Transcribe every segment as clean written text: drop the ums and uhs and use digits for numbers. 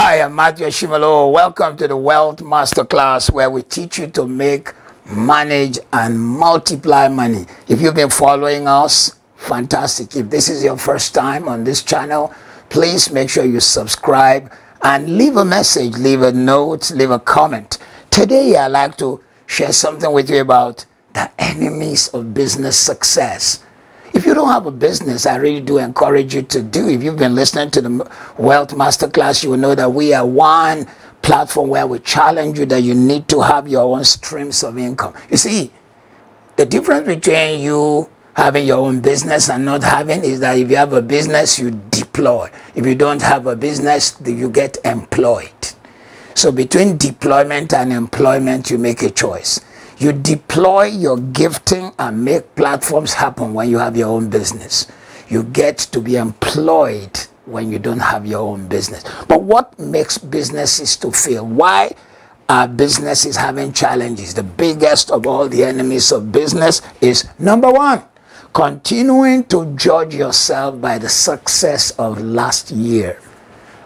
Hi, I'm Matthew Shimalo. Welcome to the Wealth Masterclass, where we teach you to make, manage, and multiply money. If you've been following us, fantastic. If this is your first time on this channel, please make sure you subscribe and leave a message, leave a note, leave a comment. Today, I'd like to share something with you about the enemies of business success. If you don't have a business, I really do encourage you to do. If you've been listening to the Wealth Masterclass, you will know that we are one platform where we challenge you that you need to have your own streams of income. You see, the difference between you having your own business and not having is that if you have a business, you deploy. If you don't have a business, you get employed. So between deployment and employment, you make a choice. You deploy your gifting and make platforms happen when you have your own business. You get to be employed when you don't have your own business. But what makes businesses to fail? Why are businesses having challenges? The biggest of all the enemies of business is, number one, continuing to judge yourself by the success of last year.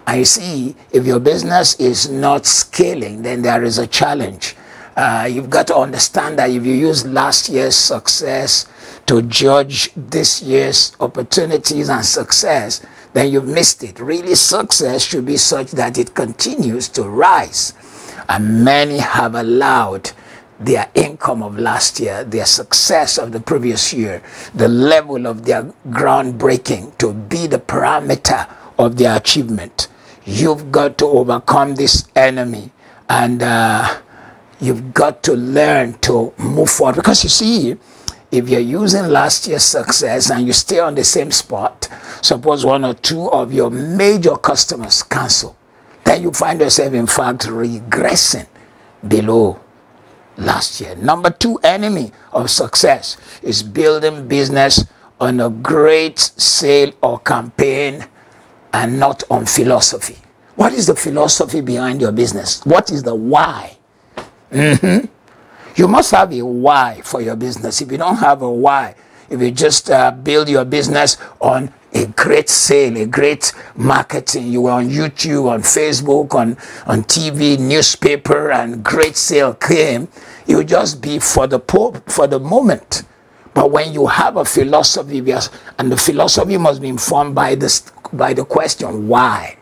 And you see, if your business is not scaling, then there is a challenge. You've got to understand that if you use last year's success to judge this year's opportunities and success, then you've missed it. Really, success should be such that it continues to rise. And many have allowed their income of last year, their success of the previous year, the level of their groundbreaking to be the parameter of their achievement. You've got to overcome this enemy, and you've got to learn to move forward. Because you see, if you're using last year's success and you stay on the same spot, suppose one or two of your major customers cancel, then you find yourself, in fact, regressing below last year. Number two enemy of success is building business on a great sale or campaign and not on philosophy. What is the philosophy behind your business? What is the why? You must have a why for your business. If you don't have a why, if you just build your business on a great sale, a great marketing, you were on YouTube, on Facebook, on TV, newspaper, and great sale came, it will just be for the moment. But when you have a philosophy, and the philosophy must be informed by the question why,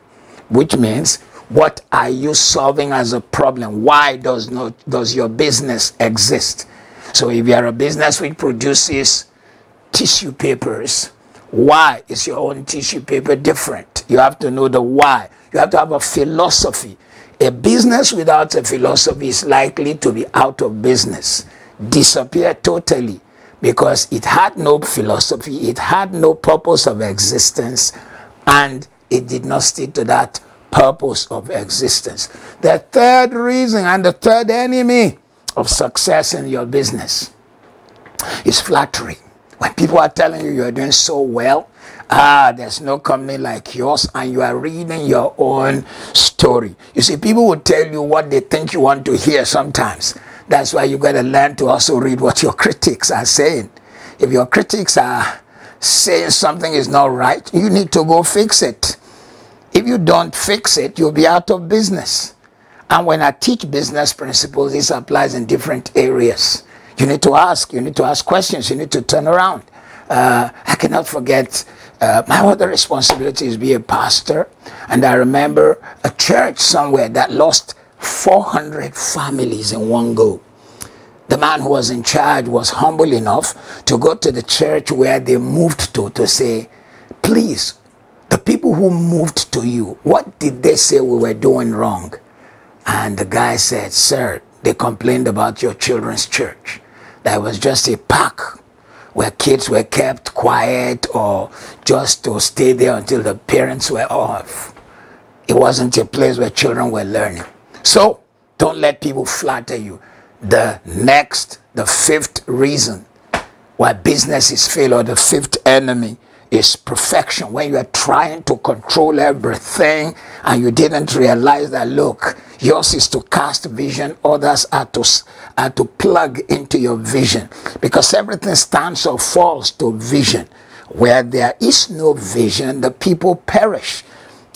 which means, what are you solving as a problem? Why does your business exist? So if you are a business which produces tissue papers, why is your own tissue paper different? You have to know the why. You have to have a philosophy. A business without a philosophy is likely to be out of business, disappear totally, because it had no philosophy, it had no purpose of existence, and it did not stick to that purpose of existence. The third reason and the third enemy of success in your business is flattery. When people are telling you you're doing so well, there's no company like yours, and you are reading your own story. You see, people will tell you what they think you want to hear sometimes. That's why you got to learn to also read what your critics are saying. If your critics are saying something is not right, you need to go fix it. If you don't fix it, you'll be out of business. And when I teach business principles, this applies in different areas. You need to ask questions, you need to turn around. I cannot forget my other responsibility is be a pastor. And I remember a church somewhere that lost 400 families in one go. The man who was in charge was humble enough to go to the church where they moved to say, please, the people who moved to you, what did they say we were doing wrong? And the guy said, sir, they complained about your children's church. That was just a park where kids were kept quiet or just to stay there until the parents were off. It wasn't a place where children were learning. So don't let people flatter you. The fifth reason why businesses fail, or the fifth enemy, is perfection. When you are trying to control everything and you didn't realize that, look, yours is to cast vision, others are to plug into your vision, because everything stands or falls to vision. Where there is no vision, the people perish.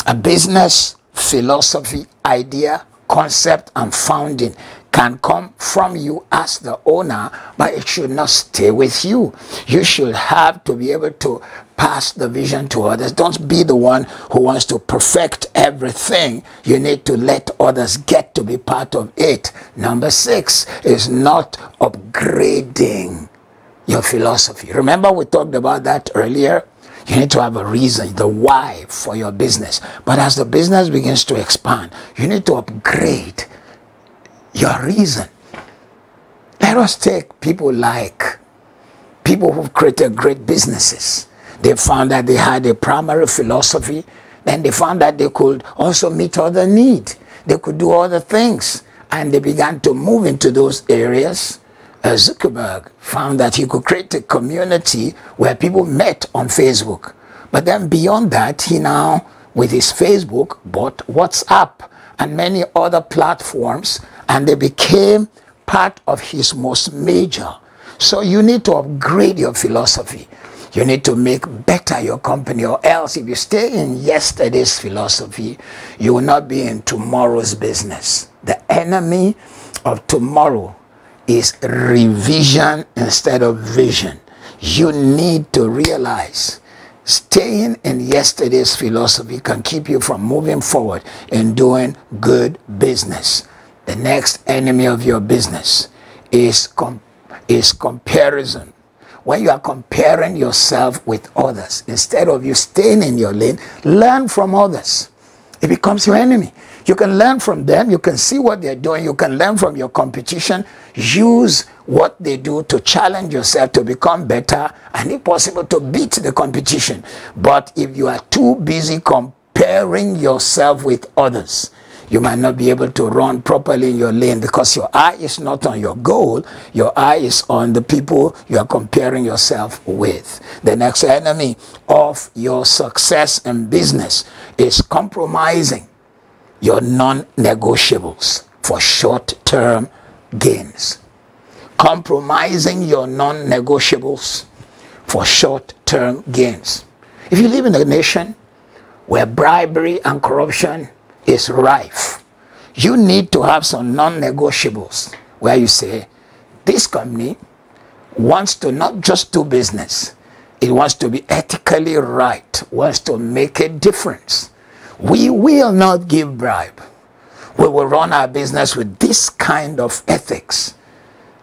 A business philosophy, idea, concept, and founding can come from you as the owner, but it should not stay with you. You should have to be able to pass the vision to others. Don't be the one who wants to perfect everything. You need to let others get to be part of it. Number 6 is not upgrading your philosophy. Remember we talked about that earlier? You need to have a reason, the why for your business. But as the business begins to expand, you need to upgrade your reason. Let us take people who've created great businesses. They found that they had a primary philosophy. Then they found that they could also meet other needs. They could do other things. And they began to move into those areas. Zuckerberg found that he could create a community where people met on Facebook. But then beyond that, he now, with his Facebook, bought WhatsApp and many other platforms, and they became part of his most major. So you need to upgrade your philosophy. You need to make better your company, or else if you stay in yesterday's philosophy, you will not be in tomorrow's business. The enemy of tomorrow is revision instead of vision. You need to realize staying in yesterday's philosophy can keep you from moving forward and doing good business. The next enemy of your business is comparison. When you are comparing yourself with others, instead of you staying in your lane, learn from others. It becomes your enemy. You can learn from them. You can see what they're doing. You can learn from your competition. Use what they do to challenge yourself to become better and, if possible, to beat the competition. But if you are too busy comparing yourself with others, you might not be able to run properly in your lane, because your eye is not on your goal. Your eye is on the people you are comparing yourself with. The next enemy of your success in business is compromising your non-negotiables for short-term gains. Compromising your non-negotiables for short-term gains. If you live in a nation where bribery and corruption is rife, you need to have some non-negotiables where you say, this company wants to not just do business, it wants to be ethically right, wants to make a difference. We will not give bribe. We will run our business with this kind of ethics,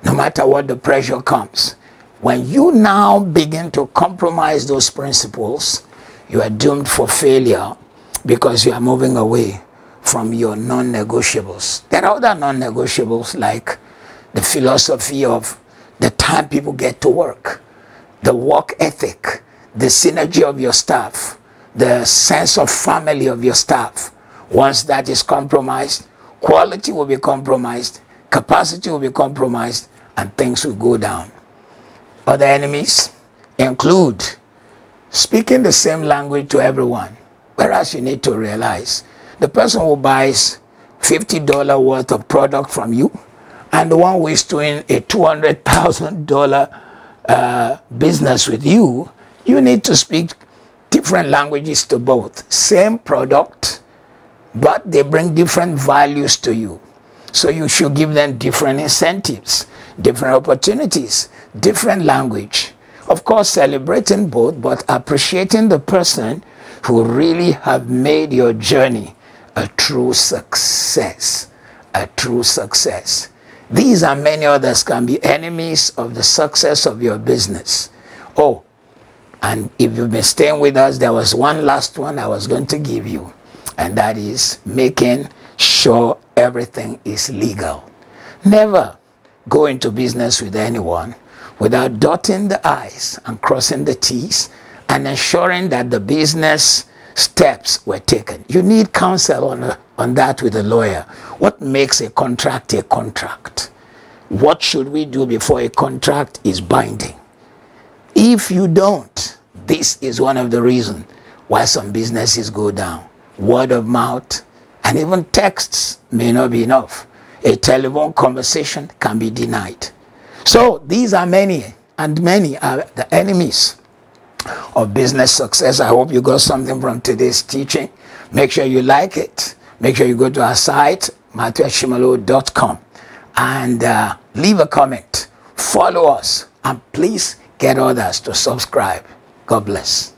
no matter what the pressure comes. When you now begin to compromise those principles, you are doomed for failure, because you are moving away from your non-negotiables. There are other non-negotiables, like the philosophy of the time people get to work, the work ethic, the synergy of your staff, the sense of family of your staff. Once that is compromised, quality will be compromised, capacity will be compromised, and things will go down. Other enemies include speaking the same language to everyone, whereas you need to realize the person who buys $50 worth of product from you and the one who is doing a $200,000 business with you, you need to speak different languages to both. Same product, but they bring different values to you. So you should give them different incentives, different opportunities, different language. Of course, celebrating both, but appreciating the person who really have made your journey a true success. A true success. These and many others can be enemies of the success of your business. Oh, and if you've been staying with us, there was one last one I was going to give you, and that is making sure everything is legal. Never go into business with anyone without dotting the I's and crossing the T's and ensuring that the business steps were taken. You need counsel on that with a lawyer. What makes a contract a contract? What should we do before a contract is binding? If you don't, this is one of the reasons why some businesses go down. Word of mouth and even texts may not be enough. A telephone conversation can be denied. So these are many, and many are the enemies of business success. I hope you got something from today's teaching. Make sure you like it. make sure you go to our site, matthewashimalo.com, and leave a comment, follow us, and please get others to subscribe. God bless.